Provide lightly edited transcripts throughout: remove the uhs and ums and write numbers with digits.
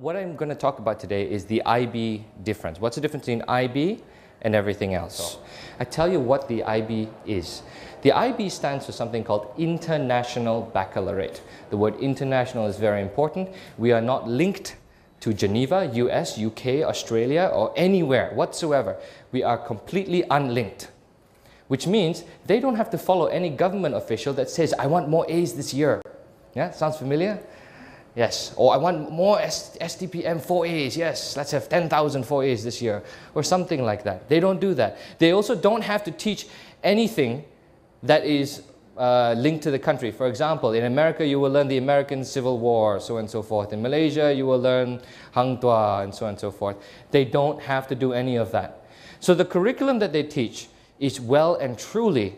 What I'm going to talk about today is the IB difference. What's the difference between IB and everything else? I tell you what the IB is. The IB stands for something called International Baccalaureate. The word international is very important. We are not linked to Geneva, US, UK, Australia, or anywhere whatsoever. We are completely unlinked, which means they don't have to follow any government official that says, I want more A's this year. Yeah, sounds familiar? Yes. Or I want more STPM 4As. Yes, let's have 10,000 4As this year. Or something like that. They don't do that. They also don't have to teach anything that is linked to the country. For example, in America, you will learn the American Civil War, so on and so forth. In Malaysia, you will learn Hang Tuah, and so on and so forth. They don't have to do any of that. So the curriculum that they teach is well and truly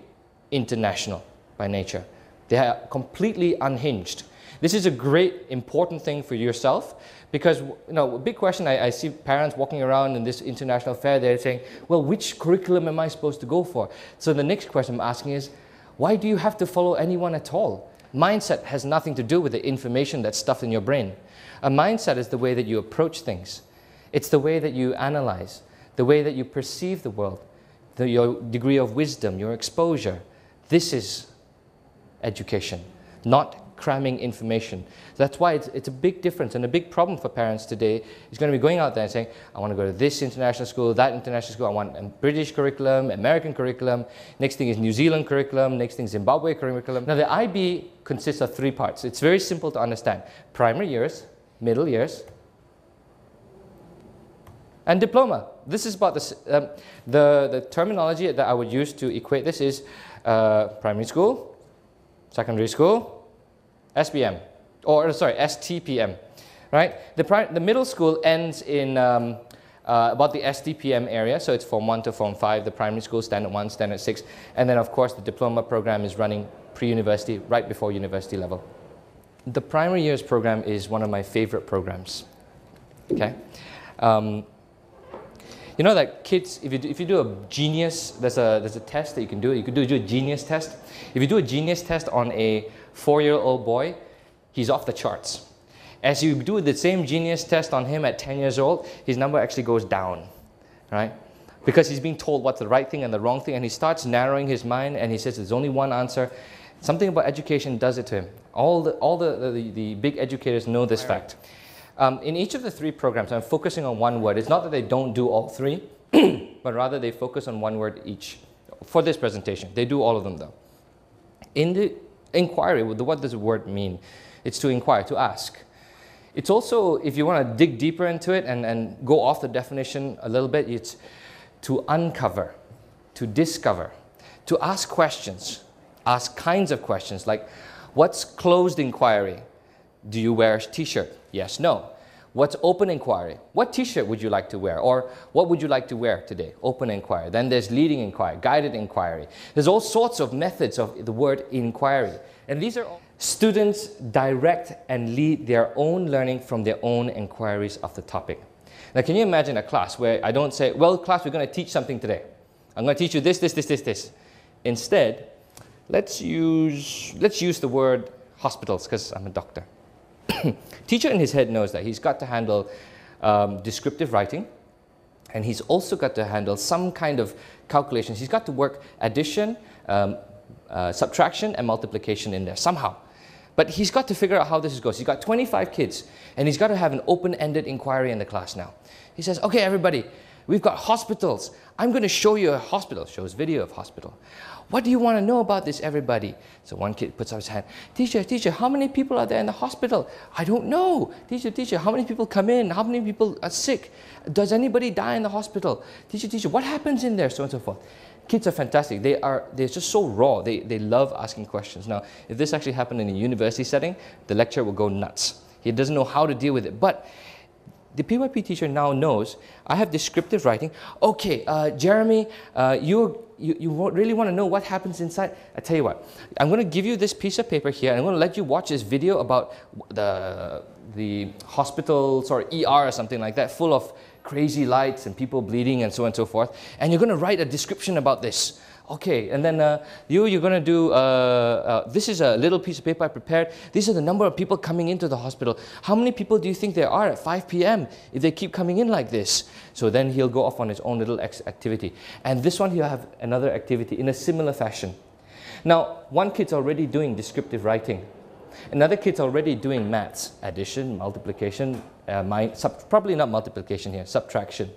international by nature. They are completely unhinged. This is a great, important thing for yourself because, a big question, I see parents walking around in this international fair, they're saying, well, which curriculum am I supposed to go for? So the next question I'm asking is, why do you have to follow anyone at all? Mindset has nothing to do with the information that's stuffed in your brain. A mindset is the way that you approach things. It's the way that you analyze, the way that you perceive the world, your degree of wisdom, your exposure. This is education, not cramming information. That's why it's a big difference, and a big problem for parents today is going to be going out there and saying, I want to go to this international school, that international school, I want a British curriculum, American curriculum, next thing is New Zealand curriculum, next thing is Zimbabwe curriculum. Now the IB consists of 3 parts. It's very simple to understand. Primary years, middle years, and diploma. This is about the terminology that I would use to equate this is primary school, secondary school, SPM, or sorry, STPM, right? The middle school ends in about the STPM area, so it's Form 1 to Form 5, the primary school, Standard 1, Standard 6, and then of course the diploma program is running pre-university, right before university level. The primary years program is one of my favorite programs, okay? You know that kids, if you do a genius, there's a test that you can do. You can do a genius test. If you do a genius test on a 4-year-old boy, he's off the charts. As you do the same genius test on him at 10 years old, his number actually goes down, right? Because he's being told what's the right thing and the wrong thing, and he starts narrowing his mind, and he says there's only one answer. Something about education does it to him. All the big educators know this fact. In each of the 3 programs, I'm focusing on one word. It's not that they don't do all 3, but rather they focus on one word each. For this presentation, they do all of them though. In the inquiry, what does the word mean? It's to inquire, to ask. It's also, if you want to dig deeper into it and go off the definition a little bit, it's to uncover, to discover, to ask questions, ask kinds of questions like, what's closed inquiry? Do you wear a t-shirt? Yes, no. What's open inquiry? What t-shirt would you like to wear? Or what would you like to wear today? Open inquiry. Then there's leading inquiry, guided inquiry. There's all sorts of methods of the word inquiry. And these are all students direct and lead their own learning from their own inquiries of the topic. Now, can you imagine a class where I don't say, well, class, we're going to teach something today. I'm going to teach you this, this, this, this, this. Instead, let's use the word hospitals, because I'm a doctor. Teacher in his head knows that he's got to handle descriptive writing, and he's also got to handle some kind of calculations. He's got to work addition, subtraction, and multiplication in there somehow. But he's got to figure out how this goes. He's got 25 kids, and he's got to have an open-ended inquiry in the class now. He says, okay, everybody, we've got hospitals. I'm going to show you a hospital. Shows video of hospital. What do you want to know about this, everybody? So one kid puts up his hand. Teacher, how many people are there in the hospital? I don't know. Teacher, how many people come in? How many people are sick? Does anybody die in the hospital? Teacher, what happens in there? So on and so forth. Kids are fantastic. They're just so raw. They love asking questions. Now, if this actually happened in a university setting, the lecturer will go nuts. He doesn't know how to deal with it. But the PYP teacher now knows I have descriptive writing. Okay, Jeremy, you really want to know what happens inside? I tell you what, I'm going to give you this piece of paper here, and I'm going to let you watch this video about the hospital, ER or something like that, full of crazy lights and people bleeding and so on and so forth. And you're going to write a description about this. Okay, and then you're going to do, this is a little piece of paper I prepared. These are the number of people coming into the hospital. How many people do you think there are at 5 p.m. if they keep coming in like this? So then he'll go off on his own little activity. And this one, he'll have another activity in a similar fashion. Now, one kid's already doing descriptive writing. Another kid's already doing maths, addition, multiplication, probably not multiplication here, subtraction,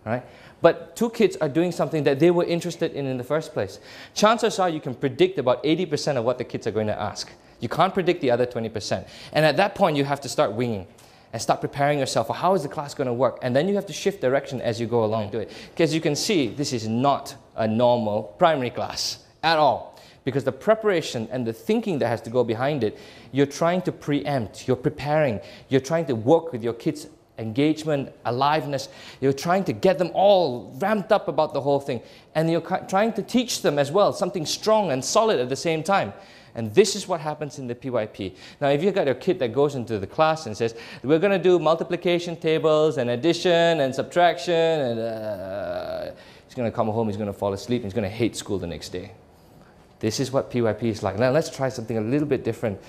right? But two kids are doing something that they were interested in the first place. Chances are you can predict about 80% of what the kids are going to ask. You can't predict the other 20%. And at that point, you have to start winging and start preparing yourself for how is the class going to work. And then you have to shift direction as you go along to it. Because you can see, this is not a normal primary class at all. Because the preparation and the thinking that has to go behind it, you're trying to preempt, you're preparing, you're trying to work with your kids' engagement, aliveness. You're trying to get them all ramped up about the whole thing. And you're trying to teach them as well, something strong and solid at the same time. And this is what happens in the PYP. Now, if you've got a kid that goes into the class and says, we're going to do multiplication tables and addition and subtraction, and he's going to come home, he's going to fall asleep, and he's going to hate school the next day. This is what PYP is like. Now, let's try something a little bit different.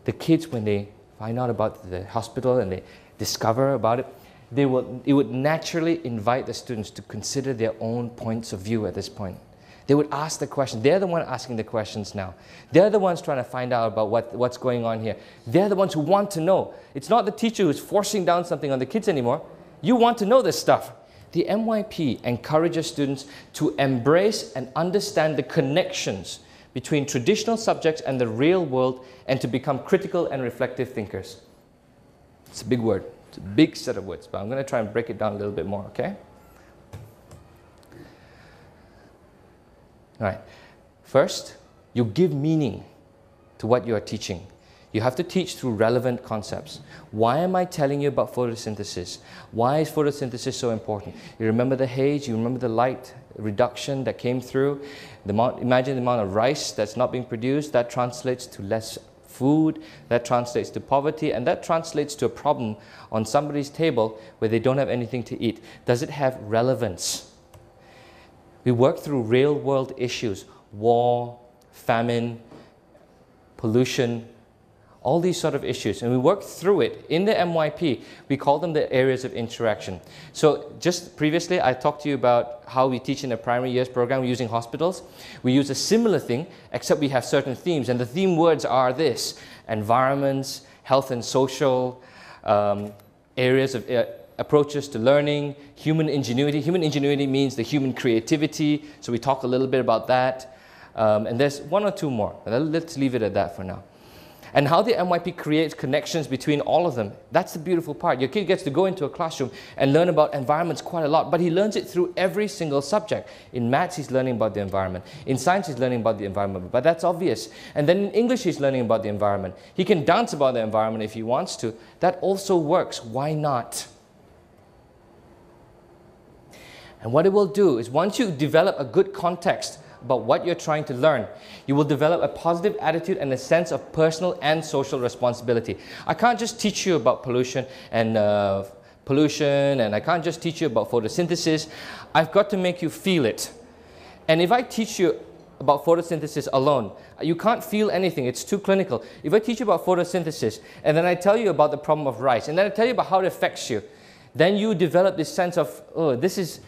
The kids, when they find out about the hospital and they discover about it, it would naturally invite the students to consider their own points of view at this point. They would ask the question. They're the one asking the questions now. They're the ones trying to find out about what's going on here. They're the ones who want to know. It's not the teacher who's forcing down something on the kids anymore. You want to know this stuff. The MYP encourages students to embrace and understand the connections between traditional subjects and the real world, and to become critical and reflective thinkers. It's a big word. It's a big set of words, but I'm going to try and break it down a little bit more, okay? All right. First, you give meaning to what you are teaching. You have to teach through relevant concepts. Why am I telling you about photosynthesis? Why is photosynthesis so important? You remember the haze, you remember the light reduction that came through. Imagine the amount of rice that's not being produced. That translates to less food, that translates to poverty, and that translates to a problem on somebody's table where they don't have anything to eat. Does it have relevance? We work through real world issues, war, famine, pollution, all these sort of issues, and we work through it. In the MYP, we call them the areas of interaction. So just previously, I talked to you about how we teach in a primary years program using hospitals. We use a similar thing, except we have certain themes, and the theme words are this: environments, health and social, areas of approaches to learning, human ingenuity. Human ingenuity means the human creativity, so we talk a little bit about that. And there's one or two more, but let's leave it at that for now. And how the MYP creates connections between all of them. That's the beautiful part. Your kid gets to go into a classroom and learn about environments quite a lot, but he learns it through every single subject. In maths, he's learning about the environment. In science, he's learning about the environment, but that's obvious. And then in English, he's learning about the environment. He can dance about the environment if he wants to. That also works. Why not? And what it will do is, once you develop a good context about what you're trying to learn, you will develop a positive attitude and a sense of personal and social responsibility. I can't just teach you about pollution, and I can't just teach you about photosynthesis. I've got to make you feel it. And if I teach you about photosynthesis alone, you can't feel anything. It's too clinical. If I teach you about photosynthesis, and then I tell you about the problem of rice, and then I tell you about how it affects you, then you develop this sense of, oh, this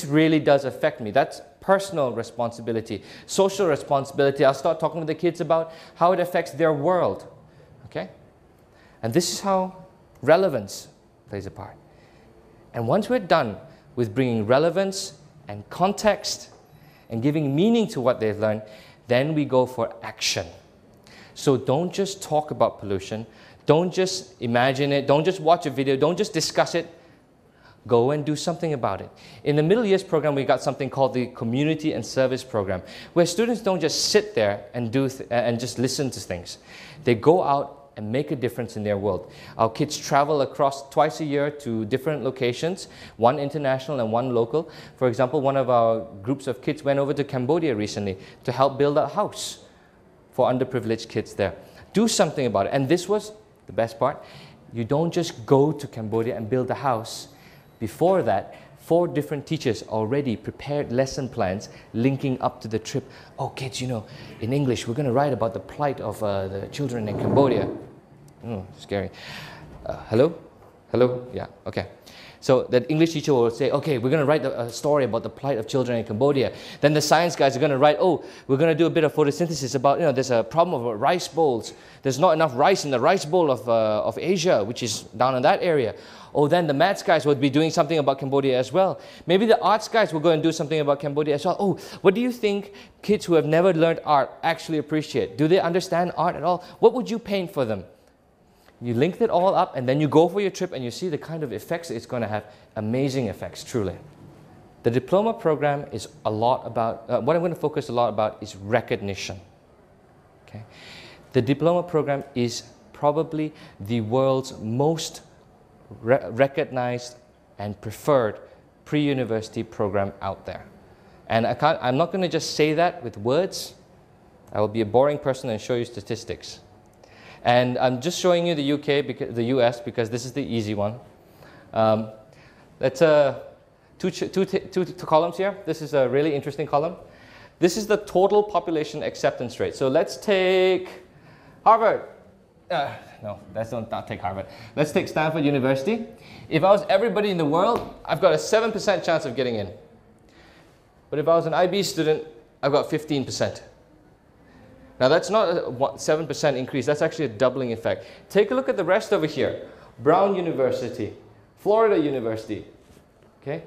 really does affect me. That's personal responsibility. Social responsibility, I'll start talking to the kids about how it affects their world. Okay? And this is how relevance plays a part. And once we're done with bringing relevance and context and giving meaning to what they've learned, then we go for action. So don't just talk about pollution. Don't just imagine it. Don't just watch a video. Don't just discuss it. Go and do something about it. In the middle years program, we got something called the community and service program, where students don't just sit there and and just listen to things. They go out and make a difference in their world. Our kids travel across twice a year to different locations, one international and one local. For example, one of our groups of kids went over to Cambodia recently to help build a house for underprivileged kids there. Do something about it. And this was the best part. You don't just go to Cambodia and build a house. Before that, 4 different teachers already prepared lesson plans linking up to the trip. Oh, kids, you know, in English, we're going to write about the plight of the children in Cambodia. Oh, scary. Hello? Hello? Yeah, okay. So that English teacher will say, okay, we're going to write a story about the plight of children in Cambodia. Then the science guys are going to write, oh, we're going to do a bit of photosynthesis about, you know, there's a problem of rice bowls. There's not enough rice in the rice bowl of Asia, which is down in that area. Oh, then the maths guys will be doing something about Cambodia as well. Maybe the arts guys will go and do something about Cambodia as well. Oh, what do you think kids who have never learned art actually appreciate? Do they understand art at all? What would you paint for them? You linked it all up, and then you go for your trip and you see the kind of effects it's going to have. Amazing effects, truly. The diploma program is a lot about, what I'm going to focus a lot about is recognition. Okay? The diploma program is probably the world's most recognized and preferred pre-university program out there. And I'm not going to just say that with words. I will be a boring person and show you statistics. And I'm just showing you the UK, the US, because this is the easy one. That's two columns here. This is a really interesting column. This is the total population acceptance rate. So let's take Harvard. No, let's not take Harvard. Let's take Stanford University. If I was everybody in the world, I've got a 7% chance of getting in. But if I was an IB student, I've got 15%. Now that's not a 7% increase, that's actually a doubling effect. Take a look at the rest over here. Brown University, Florida University, okay?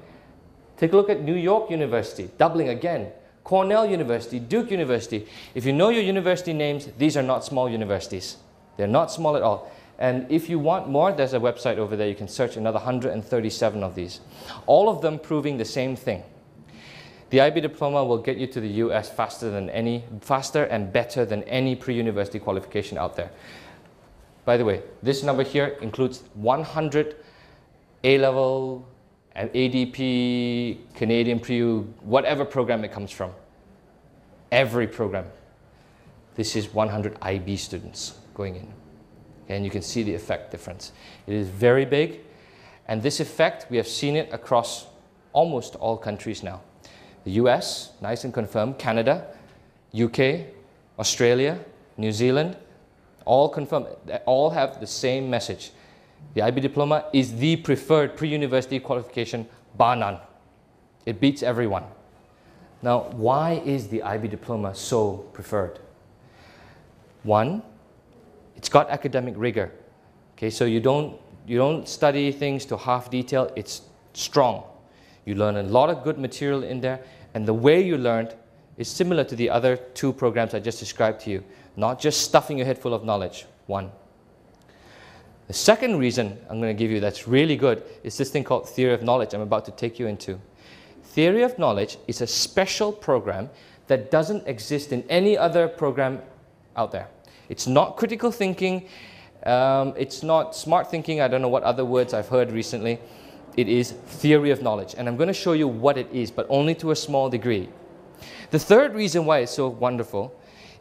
Take a look at New York University, doubling again. Cornell University, Duke University. If you know your university names, these are not small universities. They're not small at all. And if you want more, there's a website over there. You can search another 137 of these. All of them proving the same thing. The IB diploma will get you to the US faster and better than any pre-university qualification out there. By the way, this number here includes 100 A-level and ADP, Canadian pre-U, whatever program it comes from. Every program. This is 100 IB students going in. And you can see the effect difference. It is very big, and this effect, we have seen it across almost all countries now. The US, nice and confirmed, Canada, UK, Australia, New Zealand, all confirmed. They all have the same message. The IB diploma is the preferred pre-university qualification, bar none. It beats everyone. Now, why is the IB diploma so preferred? One, it's got academic rigor. Okay, so you don't study things to half detail, it's strong. You learn a lot of good material in there, and the way you learned is similar to the other 2 programs I just described to you. Not just stuffing your head full of knowledge, one. The second reason I'm going to give you that's really good is this thing called Theory of Knowledge I'm about to take you into. Theory of Knowledge is a special program that doesn't exist in any other program out there. It's not critical thinking, it's not smart thinking, I don't know what other words I've heard recently. It is theory of knowledge, and I'm going to show you what it is, but only to a small degree. The third reason why it's so wonderful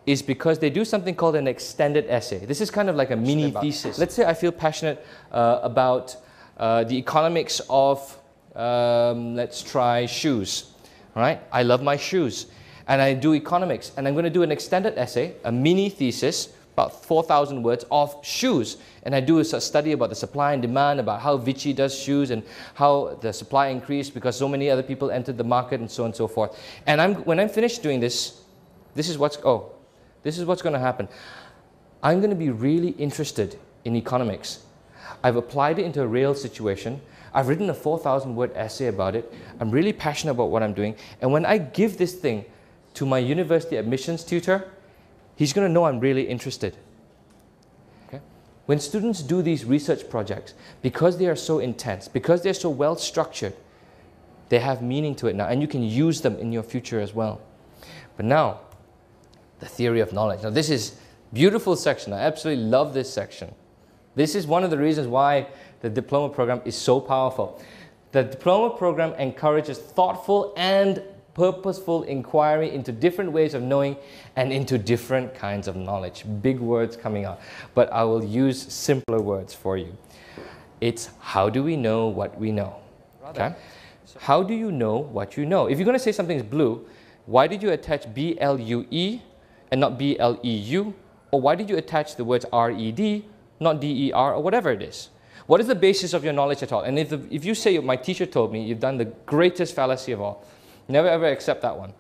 is because they do something called an extended essay. This is kind of like a mini thesis. Let's say I feel passionate about the economics of, let's try shoes. All right? I love my shoes, and I do economics, and I'm going to do an extended essay, a mini thesis, about 4,000 words of shoes. And I do a study about the supply and demand, about how Vichy does shoes and how the supply increased because so many other people entered the market and so on and so forth. And when I'm finished doing this, this is what's going to happen. I'm going to be really interested in economics. I've applied it into a real situation. I've written a 4,000-word essay about it. I'm really passionate about what I'm doing. And when I give this thing to my university admissions tutor, he's going to know I'm really interested. Okay? When students do these research projects, because they are so intense, because they're so well structured, they have meaning to it now, and you can use them in your future as well. But now, the theory of knowledge. Now this is a beautiful section. I absolutely love this section. This is one of the reasons why the diploma program is so powerful. The diploma program encourages thoughtful and purposeful inquiry into different ways of knowing and into different kinds of knowledge. Big words coming out, but I will use simpler words for you. It's how do we know what we know? Okay? How do you know what you know? If you're going to say something is blue, why did you attach B-L-U-E and not B-L-E-U? Or why did you attach the words R-E-D, not D-E-R, or whatever it is? What is the basis of your knowledge at all? And if you say, my teacher told me, you've done the greatest fallacy of all. Never ever accept that one.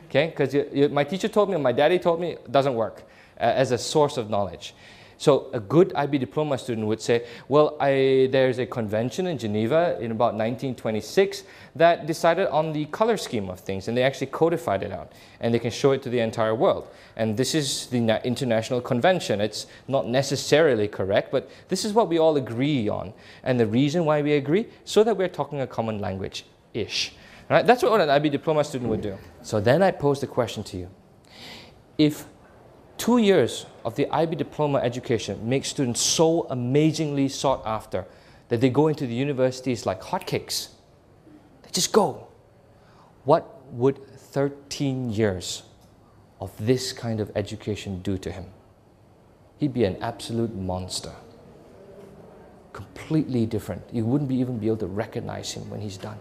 Okay? Because my teacher told me, or my daddy told me, it doesn't work as a source of knowledge. So a good IB diploma student would say, well, there's a convention in Geneva in about 1926 that decided on the color scheme of things, and they actually codified it out, and they can show it to the entire world. And this is the international convention. It's not necessarily correct, but this is what we all agree on. And the reason why we agree, so that we're talking a common language-ish. Right? That's what an IB diploma student would do. So then I pose the question to you. If 2 years of the IB diploma education makes students so amazingly sought after that they go into the universities like hotcakes, they just go. What would 13 years of this kind of education do to him? He'd be an absolute monster. Completely different. You wouldn't even be able to recognize him when he's done.